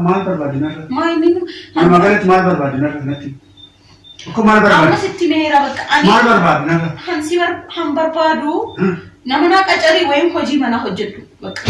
maal barbaadina? Maal magaalatti maal barbaadina kanatti? Akkuma maal barbaadina? Amma sitti meera bakka ani maal barbaadina? Hansi barbaadu nama na qacarii wayim hojii mana hojjedhu bakka.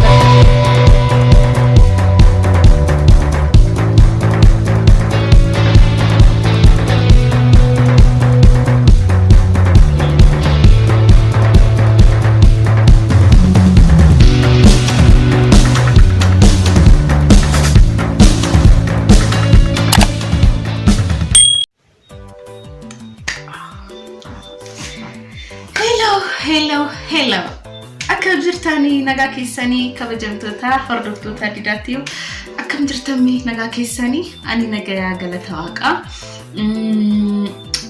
Hello. Akkam jirtanii nagaa keessanii kabajamtoota hordoftoota Didaatiif akkam jirtanii nagaa keessanii ani nagayaa galata waaqaa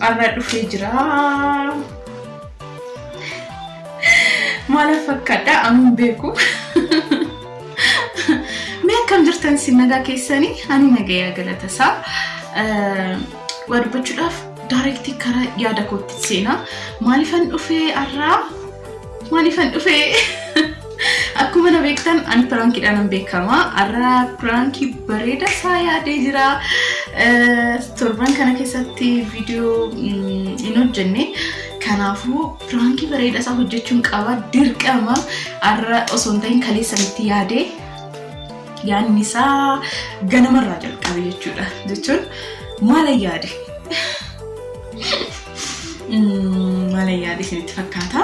arra dhufee jira maal fakkaata amun beeku mee akkam jirtan si nagaa keessanii ani nagayaa galata isaa wadbachuudhaaf direct kara yaada kootti seena maalifan dhufee arra Manifan dhufe akkuma na beektan ani prankiidhaan an beekama arra pranki bareeda saa yaadee jira torban kana keessatti viidiyoo hin hojjenne kanaafu pranki bareeda saa hojjechuun qaba dirqama arra osoo hin ta'in kaleessanitti yaadee yaadni isaa ganamarraa jalqabe jechuun maal yaade isinitti fakkaata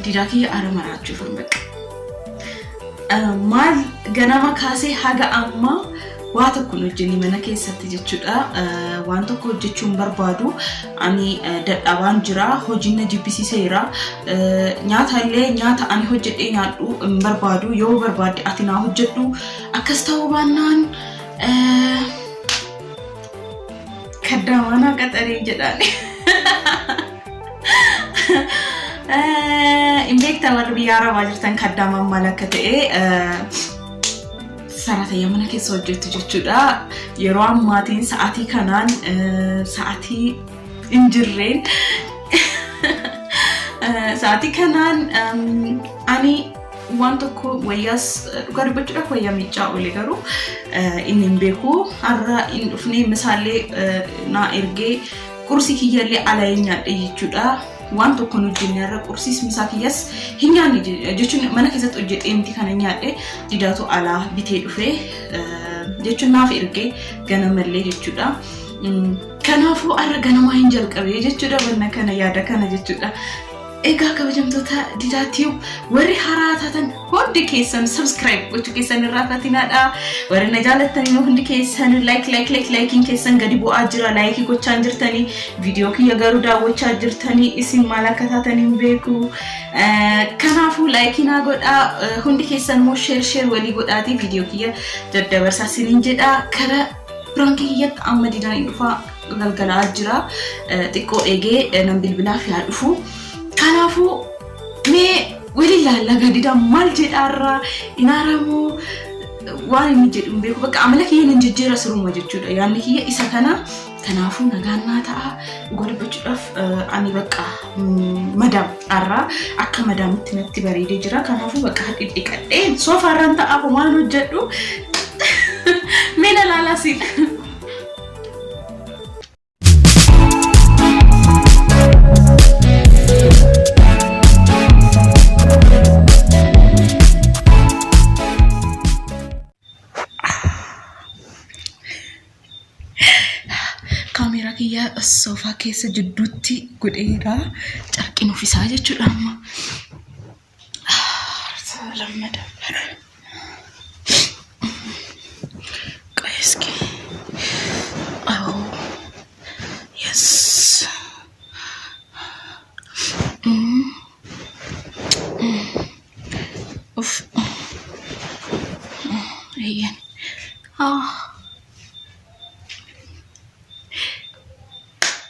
Didaki ara maraachuu fakkaata. Maal ganama kaasee haga amma waa tokko hojjenni mana keessatti jechuudha. Waan tokko hojjechuun barbaadu ani dadhabaan jira hojiin na jibbisiiseera. Nyaata illee nyaata ani hojjedhee nyaadhu hin barbaadu yoo barbaadde ati naa hojjedhu akkas ta'uu baannaan kaddaamaana qaxaree jedhaani. Imbekta warri biyyaara waajirtan kaddamaan maal akka ta'e saratayya mana keessa hojjettu jechuudha. Yeroo ammaatiin sa'aatii kanaan sa'aatii hin jirreen sa'aatii kanaan ani waan tokko wayyaas dhugaa dubbachuudhaaf wayyaa miicaa olee garuu inni hin beeku har'a hin dhufnee misaallee naa ergee qursii kiyyaallee ala hin nyaadhe jechuudha. Waan tokko hojjenne irra qursiis misaa kiyyas hin nyaanne jechuun mana keessatti hojjedhee miti kana nyaadhe didaatu alaa bitee dhufee jechuun naaf ergee ganamallee jechuudha. Kanaafuu arra ganamaa hin jalqabee jechuudha wanna kana yaada kana jechuudha. Egaa kabajamtoota Didaatiif warri haaraa taatan hundi keessan subscribe gochuu keessan irraa fatinaadha. Warri na jaallattanii hundi keessan like keessan gadi bu'aa jira like gochaa jirtanii viidiyoo kiyya garuu daawwachaa jirtanii isin maal akka taatan hin beeku. Kanaafuu like naa godhaa hundi keessan moo share walii godhaatii viidiyoo kiyya daddabarsaa isiniin jedha. Kara pranki kiyyatti amma Didaan hin dhufaa galgalaa jira xiqqoo eegee nan bilbilaaf yaa dhufu. Kanaafuu mee wali lallaga Didaan maal jedhaarra inaaramu waan inni jedhu beeku bakka amala kiyya nan jijjiira siruma jechuudha yaanni kiyya isa kana kanaafuu nagaannaa ta'a godhachuudhaaf ani bakka madam arra akka madamitti natti bareedee jira kanaafuu bakka dhidhiqadhee soofaarraan ta'a maal hojjedhu mee laalaasin sofa keessa jidduutti godheera carqin ofiisaa jechuudha amma lammada qayeski oh yes of ayan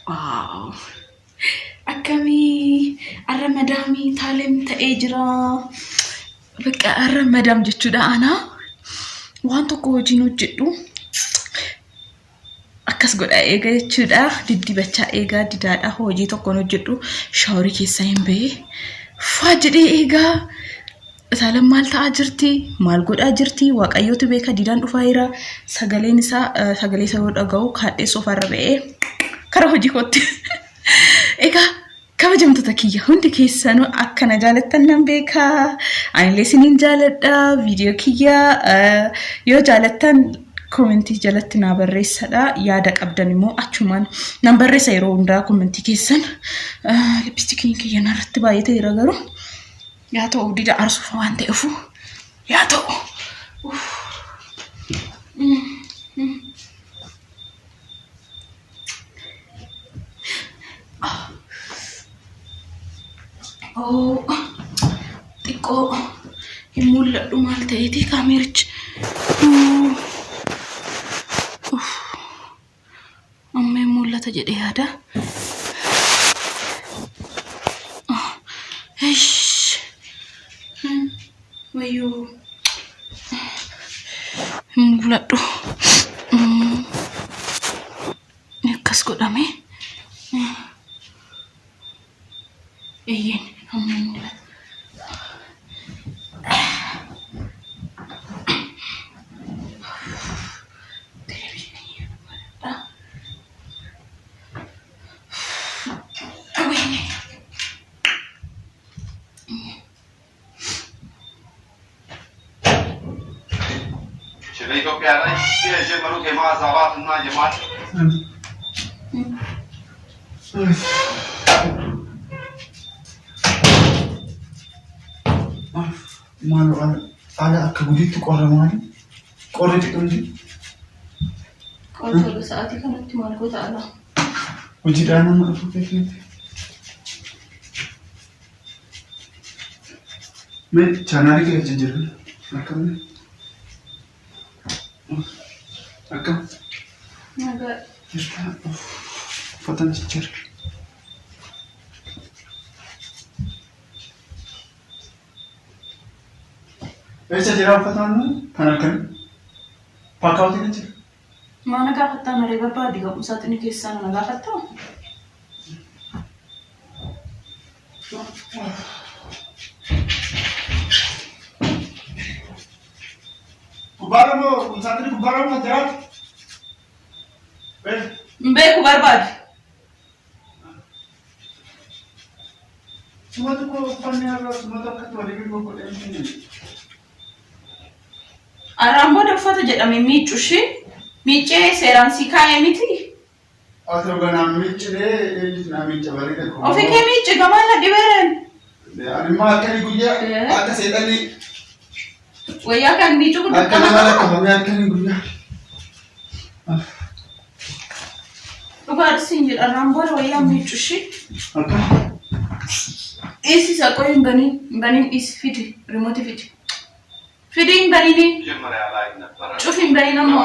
Wow. Akami arra madami taalem ta'ee jira. Bakka arra madam jechuudha ana. Waan tokko hojiin hojjedhu. Akkas godha eega jechuudha. Diddibachaa eegaa didaadha hojii tokkoon hojjedhu. Shaaworii keessa hin ba'e. Faa jedhee eegaa Saalan maal ta'aa jirti? Maal godhaa jirti? Waaqayyootu beeka didaan dhufaa jira. Sagaleen isaa sagalee isaa yoo dhaga'u kaadhee soofarra ba'ee karaa hojii kootti. Egaa kabajamtoota kiyya hundi keessanuu akkana jaalattan nan beeka. Anillee isiniin jaaladha. Viidiyoo kiyya yoo jaalattan komentii jalatti naa barreessadha. Yaada qabdan immoo achumaan nan barreessa yeroo hundaa komentii keessan. Lipstikiin kiyya narratti baay'atee jira garuu. Ya ta'u dida arsuuf waan ta'eefu yaa ta'u. Xiqqoo hin mul'adhu maal ta'eeti kaamerichi. Amma hin mul'ata jedhee yaada. Wayu mul'adhu akkas godhame eeyyeen amma mul'ata. ኢትዮጵያ ላይ የጀመሩት የማዛባት እና የማት ማኑ አለ ከጉዲት ቆረማል ቆረጥ እንጂ ቆረጥ በሰዓት ከመት ማልቆት አላ ወጂዳና ማጥፎት ምን ቻናል ከጀጀረ አከም አከም ነገር ፈተን ቸር ऐसे जरा पता नहीं कनकन पाकावती नहीं चल माना क्या पता मेरे घर पर दिखा उस आदमी के साथ ना पता कुबारा में उस आदमी कुबारा में जरा बे कुबार बाद सुबह तो को पढ़ने आ रहा सुबह तो कत वाले भी को टेंशन नहीं Arambo daffata jedhame miicushi miicee seeraan si kaa'ee miti. Atoo ganaan miiciree eenyutu naa miica bareeda kun. Ofii kee miici gamaan na dhibeeren. Animmaa akkanii guyyaa akka seexanii. Wayyaa kan miicuu guddaa. Akka nama lakkafamee akkanii guyyaa. Dhugaadhisiin jedha Aramboon wayyaa miicushi. Akka. Eessi saqoo hin baniin isi fidi remooti fidi. Fidin banini. Cufin banina mo.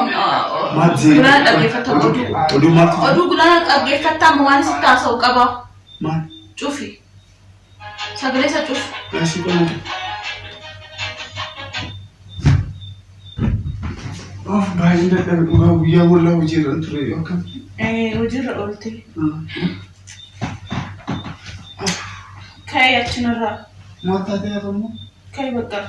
Gulaan dhaggeeffata oduu. Oduu maal? Oduu gulaan dhaggeeffata mo waan si taasa'u qaba. Maal? Cufi. Sagalee isa cufi. Asii qomu. Baay'ee dadhabe dhugaa guyyaa wallaa hojiirra ture yookaan. Hojiirra oolte. Ka'ee achinarraa. Maal taatee yaadamu? Ka'ee bakka.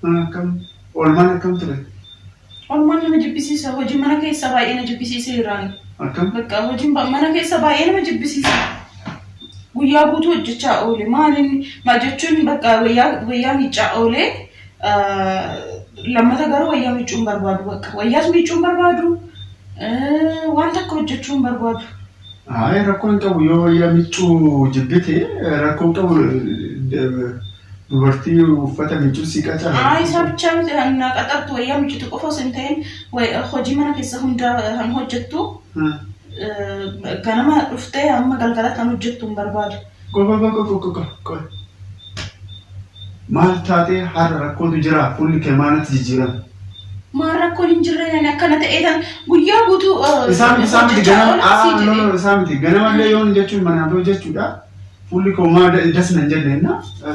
Akkam oolmaan akkam ture? Oolmaan nama jibbisiisa. Hojii mana keessa baay'ee na jibbisiisee jiraan. Akkam? Bakka hojiin mana keessa baay'ee nama jibbisiisa. Guyyaa guutuu hojjechaa oole. Maaliin maal jechuun bakka wayyaa miicaa oole. Lammata garuu wayyaa miicuun barbaadu bakka. Wayyaas miicuun barbaadu. Waan takka hojjechuun barbaadu. Rakkoon qabu yoo wayyaa miicuu jibbite rakkoon qabu dubartii uffata miicuu si qacaala. Isaa bichaa miti na qaxartu wayyaa miicitu qofa osoo hin ta'in hojii mana keessa hunda kan hojjettu ganama dhuftee amma galgala kan hojjettu hin barbaadu. Qofa. Maal taatee har'a rakkootu jira fuulli kee maalatti jijjiirama? Maal rakkoon hin jirreen akkana ta'eetan guyyaa guutuu isaan miti ganamallee yoon jechuun manaaf jechuudha. Fuulli koo maada dasna hin jenneenna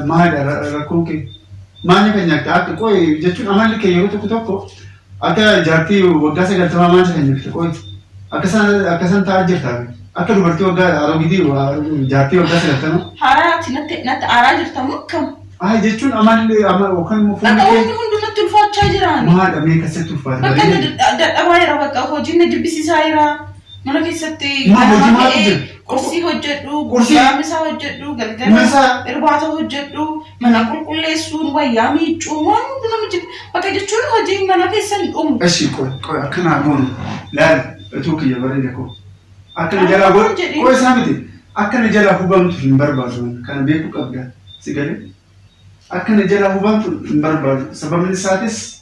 maada rakkoon kee maanya kan nyaata akka qo'ee jechuun amalli kee yeroo tokko akka jaartii waggaa 90 maanta kan jirtu qo'ee akka isaan ta'aa jirtaa أكل برتي وقع أروجدي وجاتي وقع سلطة حارات نت أراجل تمكم جتون أمال وكان مفهوم لا أقول من التلفات شاجران ما هذا مين كسر تلفات بكن أبايرة بقى هو جينا جبسي سايرة ما كيستي ما كرسي هجدو كرسي مسا هجدو قلقنا مسا إربعة هجدو من أقول كل يسون ويامي جوان دنا مجد بقى جتون هجين ما كيسن أشي كوي أكنا أقول لا توكي يا بريدكو أكنا جلا أقول كوي سامتي أكنا جلا هو بام بربازون كان بيكو قبل سيجاري أكنا جلا هو بام برباز سبب من السادس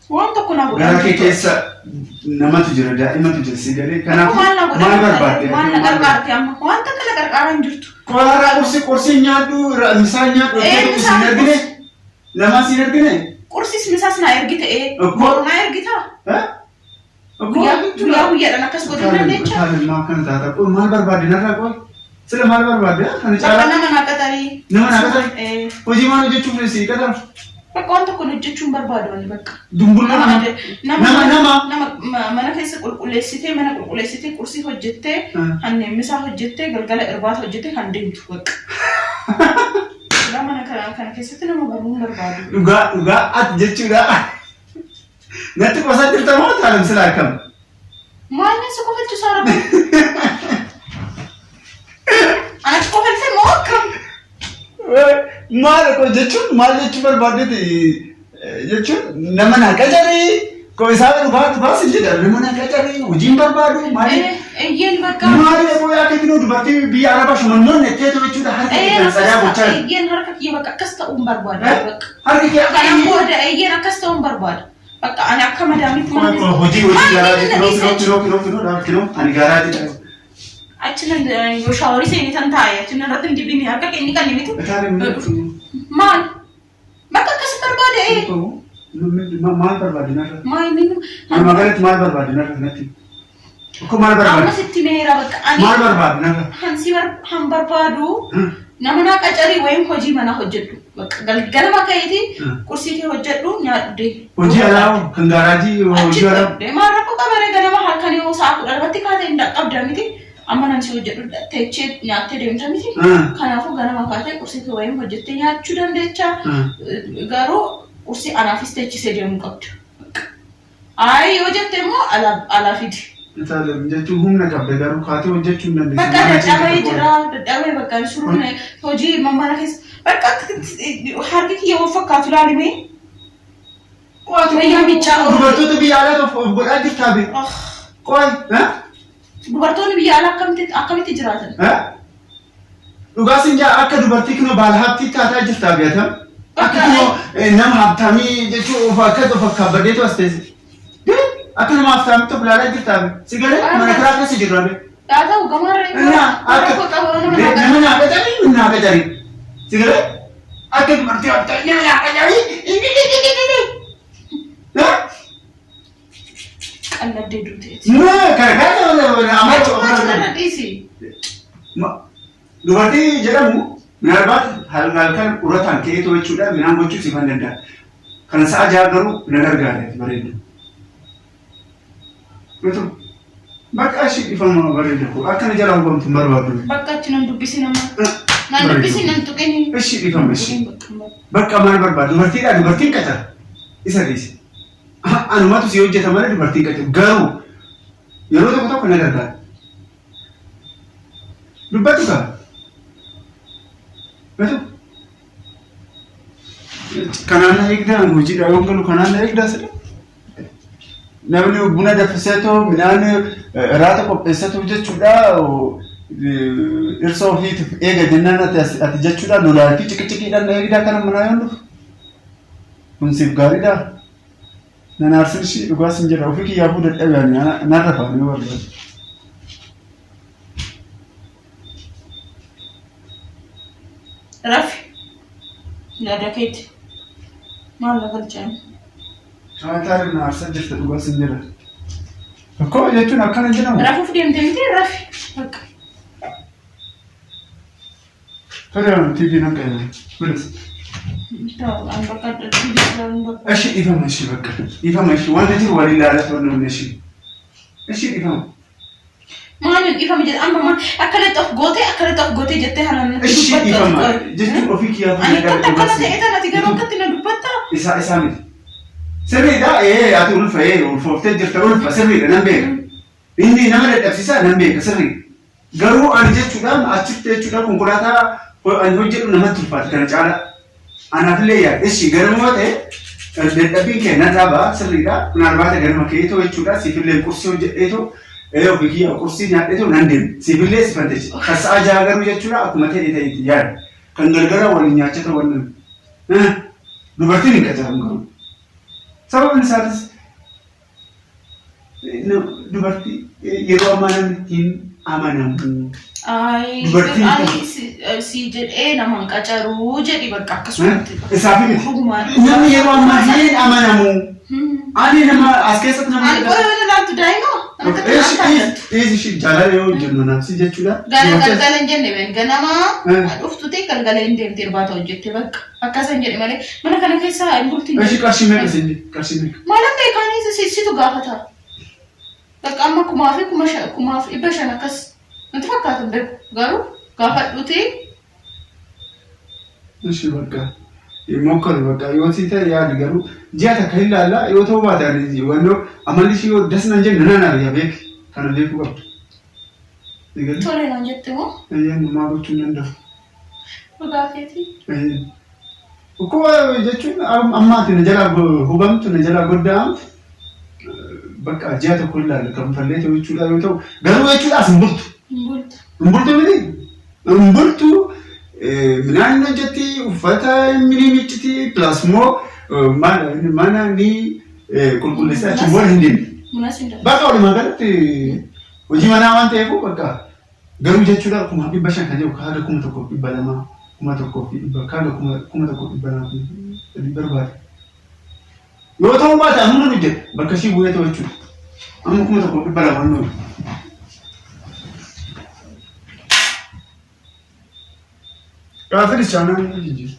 وانت كنا قال كي كيسا نما تجرا دائما تجرا سيجاري كان ما برباد ما نقرقارتي أما وانت كلا قرقارن جرتو كوارا كرسي نيادو مثال نيادو سينرجني لما سينرجني كرسي مساس نايرجيت ما نايرجيتها ويا أنا كسبت من نيتشا ما كان هذا كل ما برباد نرى سلام ما برباد أنا جالا أنا نكتاري نكتاري وجي ما نجي تشوف لسي كذا فكون تكون نجي تشوف برباد ولا بك دمبلنا نما ما نفيس كل سيتي ما نقول كل سيتي كرسي هجتة هن مسا هجتة قلقلة إرباط هجتة هندين توك لا ما نكرا كيستنا ما برون برباد uga أتجتشو لا نتك وصلت التموت على مسلاكم ما الناس كوفت تصارب أنا كوفت موكم ما لك جتشون ما جتشون بربادتي جتشون نمنا كجري كوي سافر باس الجدار نمنا كجري وجيم بربادو ما ين بكا ما لي أبو يا كتير دبرتي بي عربة شمنون نتيجة بتشوف ده حركة سريعة بتشال ين حركة كي بكا كستا برباد بك حركة كي أنا بودا ين كستا برباد بكا أنا كم دامي كمان هودي كيلو أنا قاراتي أتشنا يشاوري سيني تنتاي أتشنا رتن جبيني هكا كأني كان يميتو مان بكا كستا برباد ما برباد نرى ما يمينو أنا ما قلت ما برباد نرى نتي كم ما برباد أما ستي ميرا بكا أنا ما برباد نرى هنسي هم بربادو نمنا كأجري وين هجي منا هجدو قال ما كايتي كرسي كي هجدو نادي هجي على كنغاراجي وهجي على ما ركو كبره قال ما هالكني وساق دربتي كذا إن دكتور دامتي أما نمشي هجدو تيجي نياتي ديم دامتي كنا فوق قال ما كايتي كرسي كي وين هجدتي نيات شدان ديتشا قالوا كرسي أنا في ستيج سيديم قط أي هجدتي مو على فيدي مثلا جتوهم نكبر دارو خاطر وجتوهم نبي بكرة دعوة جرا دعوة بكرة شرونا توجي ماما نخس بكرة حركة يوفق كاتولا لمي ويا بيتشا دبرتو تبي على تو بقى تابي كوي ها دبرتو نبي على كم تجراتن ها لغاسين جا أكيد دبرتي كنا بالهابتي تاتا جستابي أتهم أكيد نم هابتامي جتو فكر بديتو أستيز أكل ما أفهم تبلا لا جتابي سيجارة ما نكرا كذا سيجارة هذا هو كمار نمنا كجاري سيجارة أكل مرتي أبتدي نمنا كجاري لا أنا ديدوتي ما كذا ولا أنا ديسي ما دلوقتي جرامو نربط هل كان قرطان كي تو يشودا منام بوچو سيفان دندا كان ساجا غرو نغرغاره بريد betul maka asyik ifan baridu akan jalan bom tumbar baru bakka cinan dubisi nama nan dubisi nan tuh ini asyik ifan asyik bakka mana berbadu berarti kata isarisi anu matu si ojja tamare berarti kata garu yaro to kota kena kata dubatu ka betul kanana ikda muji dawon kalu kanana ikda sada namni buna dafseto minan raata qopheessato jechuudha irsa ofiitiif eega jennaan ati jechuudha lolaa fi ciqiciqiidhaan eegdaa kana manaa yoon dhufu kun siif gaariidha nan aarsin ishii dhugaas hin jedha ofii kiyyaafuu dadhabaan narra faamee barbaadu. Rafi nada keeti maal la galchaan Taari na arsa jirta dhugaas hin jedha. Akkoo jechuun akkana jedhamu. Rafuuf deemtee miti Rafi bakka. Fedhan TV nan qayyade. Bilis. An bakka TV isaan bakka. Ashi ifama shi bakka. Ifama shi wanda jiru wali ilaalaa ta'uu danda'u shi. Ashi ifama. Maalin ifame jedha amma akkanatti of goote jettee haran Ishi ifama jechuun ofii kiyyaa ani akkana ta'e tanati garuu akkatti na dubbatta isaa miti sirriidha ati ulfooftee jirta ulfa sirriidha nan beeka inni nama dadhabsiisaa nan beeka sirriidha garuu ani jechuudhaan achitti jechuudhaan konkolaataa ani hojjedhu namatti ulfaate kana caala anaafillee yaada ishi garuma ta'e dadhabbiin kenna dhaabaa sirriidha naalbaata garuma keetoo jechuudha siifillee qursii hojjedheetoo ofii kiyyaa qursii nyaadheetoo nan deemu siifillee sifante kasaa jaagaruu jechuudha akkuma ta'e ta'eeti yaada kan gargara waliin nyaachata wannan dubartiin hin qacaran garuu sababni isaatis dubartii yeroo ammaa namni ittiin amanamu. Dubartiin si jedhee nama hin qacaruu jedhi bakka akkasumatti. Isaaf miti. Namni yeroo ammaa hin amanamu. Ani nama as keessatti nama. Ani qola wal ilaaltu daa'imoo. Eezishi jaalala yoo jennu naafsi jechuudha. Galgala hin jenne been ganama dhuftu ta'e galgala hin deemte irbaata hojjette bakka akkasan jedhe malee mana kana keessa hin bultiin. Eeshi qarshii meeqa sinni qarshii meeqa. Maalan beekanii situ gaafata. Bakka amma kumaaf 500 akkas nanti fakkaatu beeku garuu gaafadhuuti. Eeshi bakka mokkori bakka yoo si ta'e yaadi garuu ji'a takka hin laalla yoo ta'u baate ani wannoo amalli ishee yoo dasnan jenne nanaa yaa beeki kana beekuu qabdu. Tole naan jette moo? Eeyyaan maa gochuu hin danda'u. Dhugaafeeti. Akkuma jechuun ammaati na jalaa hubamtu na jalaa goddaamtu bakka ji'a tokko hin laalla kan falleete jechuudha yoo ta'u garuu jechuudhaaf hin bultu. Hin bultu miti. Hin bultu midhaan hojjetti uffata mini micciti plus immoo mana ni qulqulleessaa achi booda hin deemne. Bakka walumaa galatti hojii manaa waan ta'eef bakka garuu jechuudha 500 kan jedhu kaaga 1,200 1,100 kaaga 1,100 barbaada. Yoo ta'u baate amma nu jedhe bakka ishii bu'ee ta'u jechuudha. Amma 1,200 waan nuyi. Kaafir isaanii ni jijjiiru.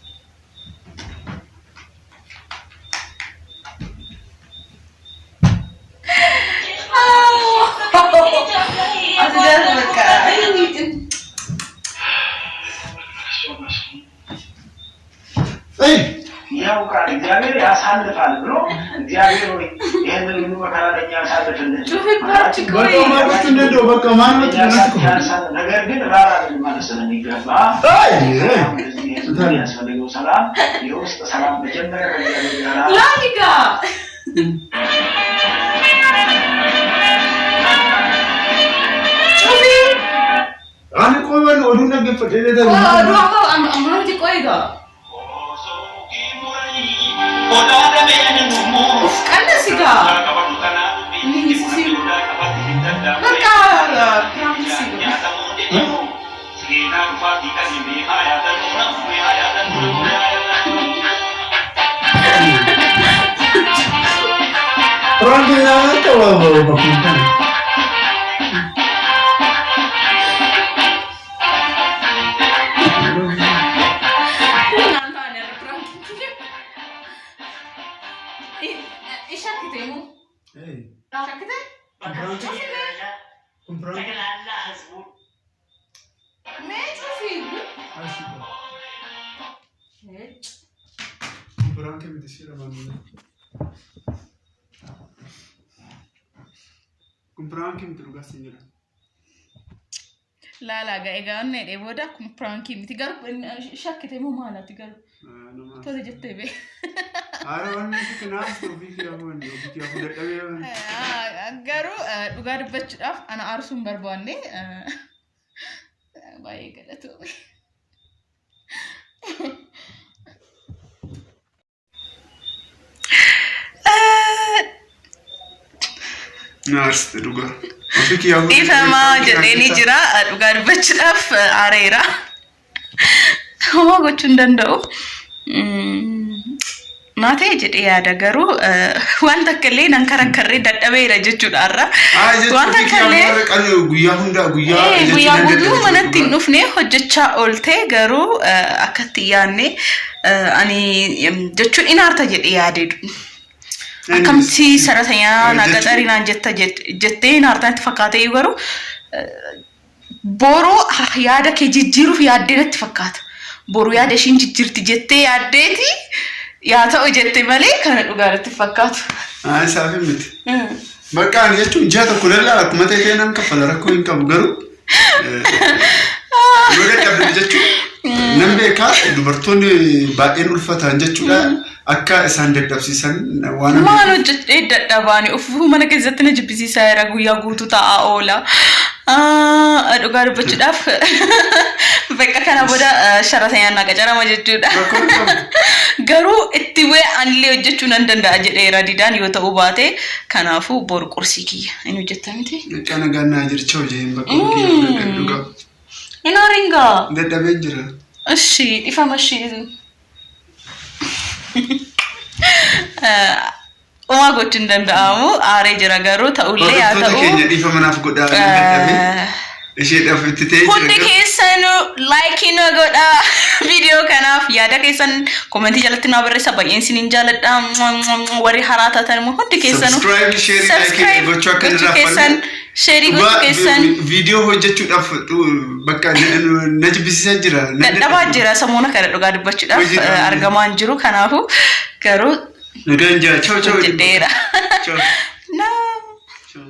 ያው ቃል እግዚአብሔር ያሳልፋል ብሎ እግዚአብሔር ወይ ይሄንን ሁሉ መከራ ለኛ ያሳልፍልን። ነገር ግን ራራ ማለት ስለሚገባ ያስፈልገው ሰላም የውስጥ ሰላም መጀመሪያ ላሊጋ አን ቆይወን ወዱን ነገር ፈደደ አማንቲ ቆይጋ ቀነሲጋ Kumpuranki miti dhugaa sin jira. Laala egaa onnee dhee booda kumpuranki miti garuu shakkite moo maalaati garuu tole jettee bee. Haara wanni kanaaf ofii kiyyaafuu dadhabee. Garuu dhugaa dubbachuudhaaf ana aarsuun barbaanne baay'ee galatoome. Naasti dhugaa. Ifamaa jedhanii jira dhugaa dubbachuudhaaf aareera. Homaa gochuu hin danda'u. Naatee jedhee yaada garuu wanta akkallee nan karakkarree dadhabeera jechuudha har'a. Wanta akkallee guyyaa guutuu manatti hin dhufne hojjechaa oolte garuu akkatti yaadne ani jechuun inaarta jedhee yaadee. Akkamti saratanyaa nagaxarinaan jettee inaartaatti fakkaatee garuu boru yaada kee jijjiiruuf yaaddeetti fakkaata. Boru yaada ishiin jijjiirti jettee yaaddeeti yaa ta'u jettee malee kana dhugaatti fakkaatu. Saafi miti. Bakka ani jechuun ji'a tokko lallaa akkuma ta'e nan kaffala rakkoo hin qabu garuu yoo dadhabde jechuun nan beekaa dubartoonni baay'een ulfatan jechuudha. Akka isaan dadhabsiisan waan maal hojjetee dadhabaani ofuu mana keessatti na jibbisiisaa jira guyyaa guutuu taa'aa oola. Dhugaa dubbachuudhaaf bakka kana booda sharata nyaannaa qacarama jechuudha. Garuu itti bu'ee anillee hojjechuu nan danda'a jedheera didaan yoo ta'uu baate kanaafuu boru qursii kiyya hin hojjetta miti. Kana gannaa jircha hojii bakka dhugaa. Hin haaringaa. Dadhabee jira. Ishii dhifama ishii. Uma gochuun danda'amu aaree jira garuu ta'ullee yaa ta'u. Keenya dhiifa manaaf godhaa dadhabee isheedhaaf itti ta'e jira. Hundi keessan laayikii nu godhaa viidiyoo kanaaf yaada keessan komentii jalatti nu barreessaa baay'een isiniin jaalladha warri haaraa taatan immoo hundi keessan subscribe gochuu akka irraa keessan sheerii gochuu keessan viidiyoo hojjechuudhaaf bakka na jibbisiisaa jira. Dadhabaa jira sammuna kana dhugaa dubbachuudhaaf argamaa hin jiru kanaafu garuu nagaan jira. Ciao ciao. jedheera. Ciao. No. Ciao.